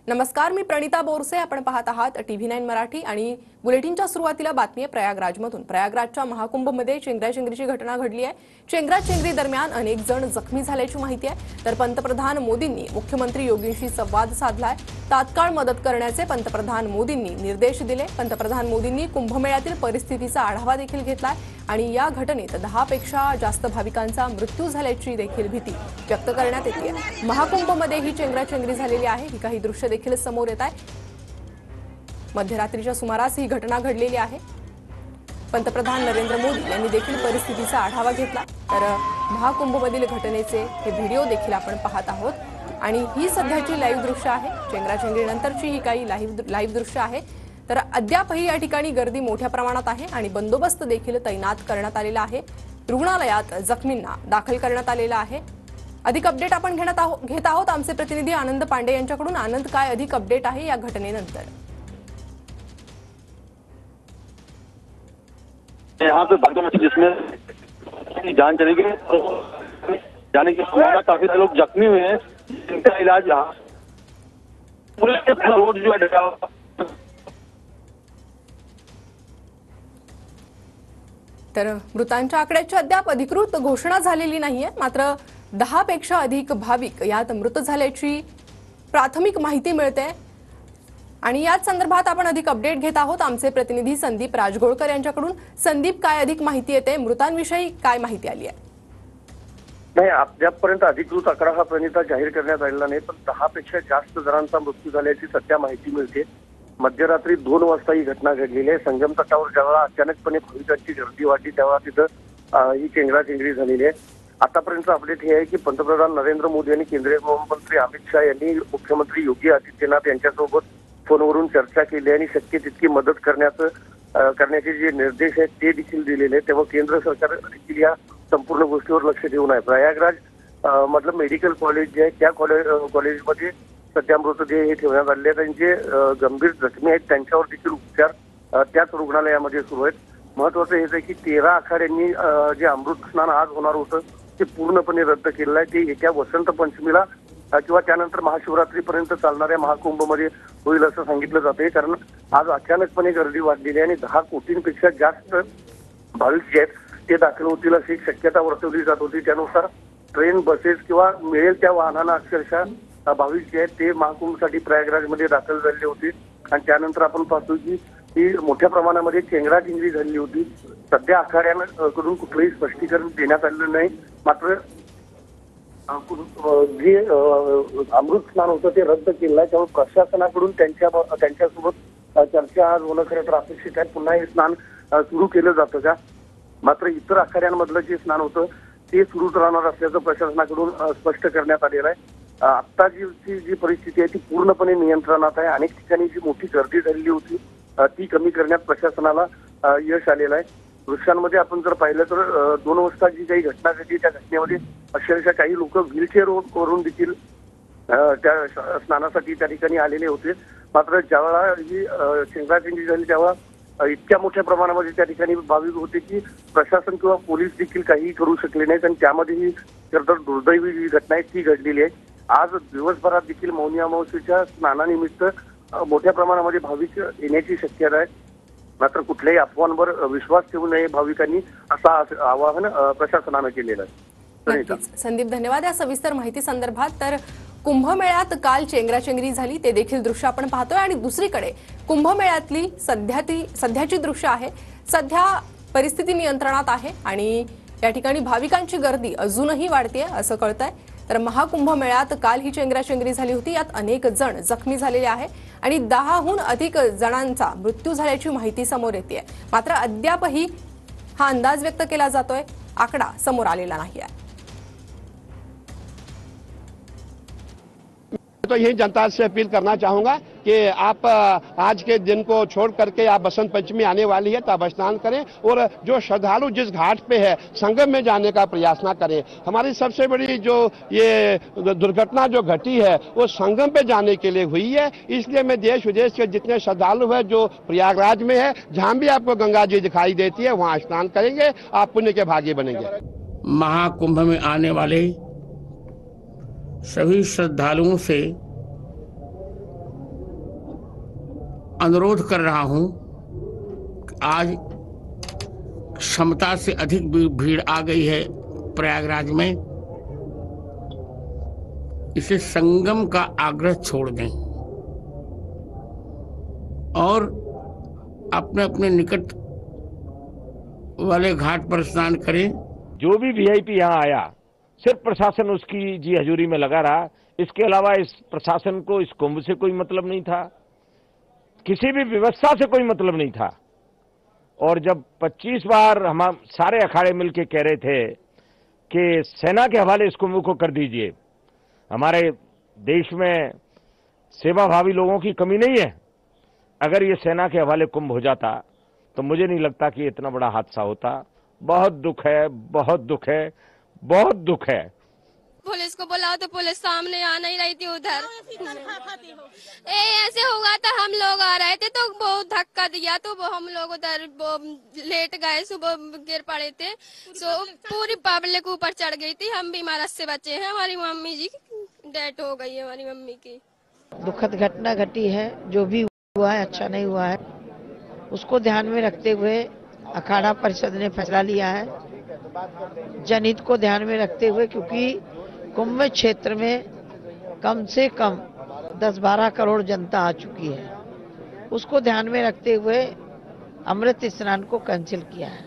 नमस्कार, मी प्रणिता बोरसे. आपण पाहत आहात TV9 मराठी आणि बुलेटिनच्या सुरुवातीला बातमी आहे प्रयागराजमधून. प्रयागराजच्या महाकुंभमध्ये चेंगराचेंगरीची घटना घडली आहे. चेंगराचेंगरी दरम्यान अनेक जण जखमी झाल्याची माहिती आहे. तर पंतप्रधान मोदींनी मुख्यमंत्री योगींशी संवाद साधलाय. तात्काळ मदत करण्याचे पंतप्रधान मोदींनी निर्देश दिले. पंतप्रधान मोदींनी कुंभमेळ्यातील परिस्थितीचा आढावा देखील घेतलाय आणि या घटनेत 10 पेक्षा जास्त भाविकांचा मृत्यू झाल्याची देखील भीती व्यक्त करण्यात येते. महाकुंभमध्ये ही चेंगराचेंगरी झालेली आहे. ही काही दृश्य देखील समोर येत आहे. मध्यरात्रीच्या सुमारास ही घटना घडलेली आहे. पंतप्रधान नरेंद्र मोदी यांनी देखील परिस्थितीचा आढावा घेतला. तर महाकुंभमधील घटनेचे हे व्हिडिओ देखील आपण पाहत आहोत आणि ही सध्याची लाईव्ह दृश्य आहे. चेंगराचेंगरीनंतरची ही काही लाईव्ह दृश्य आहे. तर अद्यापही या ठिकाणी गर्दी मोठ्या प्रमाणात आहे आणि बंदोबस्त देखील तैनात करण्यात आलेला आहे. रुग्णालयात जखमींना दाखल करण्यात आलेला आहे. अधिक अपडेट आपण घेत आहोत आमचे प्रतिनिधी आनंद पांडे यांच्याकडून. आनंद, काय अधिक अपडेट आहे या घटनेनंतर? यहाँ पे बंदोबस्त जिसमें जान चली गई, जाने की संभावना, काफी सारे लोग जख्मी हुए हैं जिनका इलाज यहाँ पुलिस के रोड जो है तर मृतांच्या आकड्याची अद्याप अधिकृत घोषणा झालेली नाहीये. मात्र 10 पेक्षा अधिक भाविक यात मृत झाल्याची प्राथमिक माहिती मिळते आणि याच संदर्भात आपण अधिक अपडेट घेत आहोत आमचे प्रतिनिधी संदीप राजगोळकर यांच्याकडून. संदीप, काय अधिक माहिती येते? मृतांविषयी काय माहिती आली आहे? नाही, अद्यापपर्यंत अधिकृत आकडा हा प्रणिता जाहीर करण्यात आलेला नाही, पण 10 पेक्षा जास्त जणांचा मृत्यू झाल्याची सध्या माहिती मिळते. मध्यरात्री 2 वाजता ही घटना घडलेली आहे. संगम तटावर जेव्हा अचानकपणे भाविकांची गर्दी वाढली तेव्हा तिथं ही चेंगराचेंगरी झालेली आहे. आतापर्यंत अपडेट हे आहे की पंतप्रधान नरेंद्र मोदी आणि केंद्रीय गृहमंत्री अमित शाह यांनी मुख्यमंत्री योगी आदित्यनाथ यांच्यासोबत फोनवरून चर्चा केली आणि शक्य तितकी मदत करण्याचे जे निर्देश आहेत ते देखील दिलेले आहेत. तेव्हा केंद्र सरकार देखील या संपूर्ण गोष्टीवर लक्ष देऊन आहे. प्रयागराज मधलं मेडिकल कॉलेज जे आहे त्या कॉलेजमध्ये सध्या मृतदेह हे ठेवण्यात आलेले आहेत. त्यांचे गंभीर जखमी आहेत त्यांच्यावर देखील उपचार त्याच रुग्णालयामध्ये सुरू आहेत. महत्वाचं हेच आहे की 13 आखाड्यांनी जे अमृत स्नान आज होणार होतं ते पूर्णपणे रद्द केलेलं आहे. ते येत्या वसंत पंचमीला किंवा त्यानंतर महाशिवरात्रीपर्यंत चालणाऱ्या महाकुंभमध्ये होईल असं सांगितलं जाते. कारण आज अचानकपणे गर्दी वाढलेली आहे आणि 10 कोटींपेक्षा जास्त भाविक जे आहेत ते दाखल होतील अशी शक्यता वर्तवली जात होती. त्यानुसार ट्रेन, बसेस किंवा मिळेल त्या वाहनांना अक्षरशः भाविक जे आहेत ते महाकुंभसाठी प्रयागराजमध्ये दाखल झाले होते. आणि त्यानंतर आपण पाहतो की ही मोठ्या प्रमाणामध्ये चेंगराचेंगरी झाली होती. सध्या आखाड्यांकडून कुठलंही स्पष्टीकरण देण्यात आलेलं नाही. मात्र जे अमृत स्नान होतं ते रद्द केलं आहे. त्यामुळे प्रशासनाकडून त्यांच्यासोबत चर्चा आज होणं खरं तर अपेक्षित आहे. पुन्हा हे स्नान सुरू केलं जातं का? मात्र इतर आखाड्यांमधलं जे स्नान होतं ते सुरूच राहणार असल्याचं प्रशासनाकडून स्पष्ट करण्यात आलेलं आहे. आता जी परिस्थिती आहे ती पूर्णपणे नियंत्रणात आहे. अनेक ठिकाणी जी मोठी गर्दी झालेली होती ती कमी करण्यात प्रशासनाला यश आलेलं आहे. दृश्यांमध्ये आपण जर पाहिलं तर 2 वाजता जी काही घटना घडली त्या घटनेमध्ये अक्षरशः काही लोक व्हीलचेअर वरून देखील त्या स्नानासाठी त्या ठिकाणी आलेले होते. मात्र ज्यावेळा ही चेंगराचेंगरी झाली तेव्हा इतक्या मोठ्या प्रमाणामध्ये त्या ठिकाणी भाविक होते की प्रशासन किंवा पोलीस देखील काहीही करू शकले नाहीत. आणि त्यामध्ये ही खरं तर दुर्दैवी जी घटना आहे ती घडलेली आहे. आज दिवसभरात देखील मौनी अमावस्येच्या स्नानानिमित्त मोठ्या प्रमाणामध्ये भाविक येण्याची शक्यता आहे. मात्र कुठल्याही अफवांवर विश्वास ठेवू नये भाविकांनी असं आवाहन प्रशासनानं केलेलं आहे. संदीप, धन्यवाद या सविस्तर माहिती संदर्भात. तर कुंभमेळ्यात काल चेंगराचेंगरी झाली ते देखील दृश्य आपण पाहतोय आणि दुसरीकडे कुंभमेळ्यातली सध्याची दृश्य आहे. सध्या परिस्थिती नियंत्रणात आहे आणि या ठिकाणी भाविकांची गर्दी अजूनही वाढतेय असं कळतंय. तर महाकुंभ मेळ्यात काल ही चेंगराचेंगरी झाली होती. यात अनेक जण जखमी झालेले आहे आणि 10हून अधिक जणांचा मृत्यू झाल्याची माहिती समोर येते. मात्र अद्यापही हा अंदाज व्यक्त केला जातोय, आकडा समोर आलेला नाही आहे. तो यही जनता से अपील करना चाहूंगा कि आप आज के दिन को छोड़ करके आप बसंत पंचमी आने वाली है तो आप स्नान करें और जो श्रद्धालु जिस घाट पे है संगम में जाने का प्रयास ना करें। हमारी सबसे बड़ी जो ये दुर्घटना जो घटी है वो संगम पे जाने के लिए हुई है। इसलिए मैं देश विदेश के जितने श्रद्धालु है जो प्रयागराज में है, जहां भी आपको गंगा जी दिखाई देती है वहां स्नान करेंगे, आप पुण्य के भागी बनेंगे। महाकुंभ में आने वाले सभी श्रद्धालुओं से अनुरोध कर रहा हूं कि आज क्षमता से अधिक भीड़ आ गई है प्रयागराज में। इसे संगम का आग्रह छोड़ दें और अपने अपने निकट वाले घाट पर स्नान करें। जो भी वीआईपी यहाँ आया, सिर्फ प्रशासन उसकी जी हजूरी में लगा रहा। इसके अलावा इस प्रशासन को इस कुंभ से कोई मतलब नहीं था, किसी भी व्यवस्था से कोई मतलब नहीं था। और जब 25 बार हम सारे अखाड़े मिलकर कह रहे थे कि सेना के हवाले इस कुंभ को कर दीजिए, हमारे देश में सेवाभावी लोगों की कमी नहीं है, अगर ये सेना के हवाले कुंभ हो जाता तो मुझे नहीं लगता कि इतना बड़ा हादसा होता। बहुत दुख है, बहुत दुख है, बहुत दुख है। पुलिस को बुलाओ तो पुलिस सामने आ नहीं रही थी उधर। ऐसे हुआ था, हम लोग आ रहे थे तो बहुत धक्का दिया तो वो हम लोग उधर लेट गए, सुबह गिर पड़े थे। सो पूरी पब्लिक ऊपर चढ़ गई थी, हम भी इमारत से बचे हैं। हमारी मम्मी जी की डेथ हो गई है, हमारी मम्मी की। दुखद घटना घटी है, जो भी हुआ है अच्छा नहीं हुआ है। उसको ध्यान में रखते हुए अखाड़ा परिषद ने फैसला लिया है, जनहित को ध्यान में रखते हुए, क्योंकि कुंभ क्षेत्र में कम से कम 10-12 करोड़ जनता आ चुकी है। उसको ध्यान में रखते हुए अमृत स्नान को कैंसिल किया है।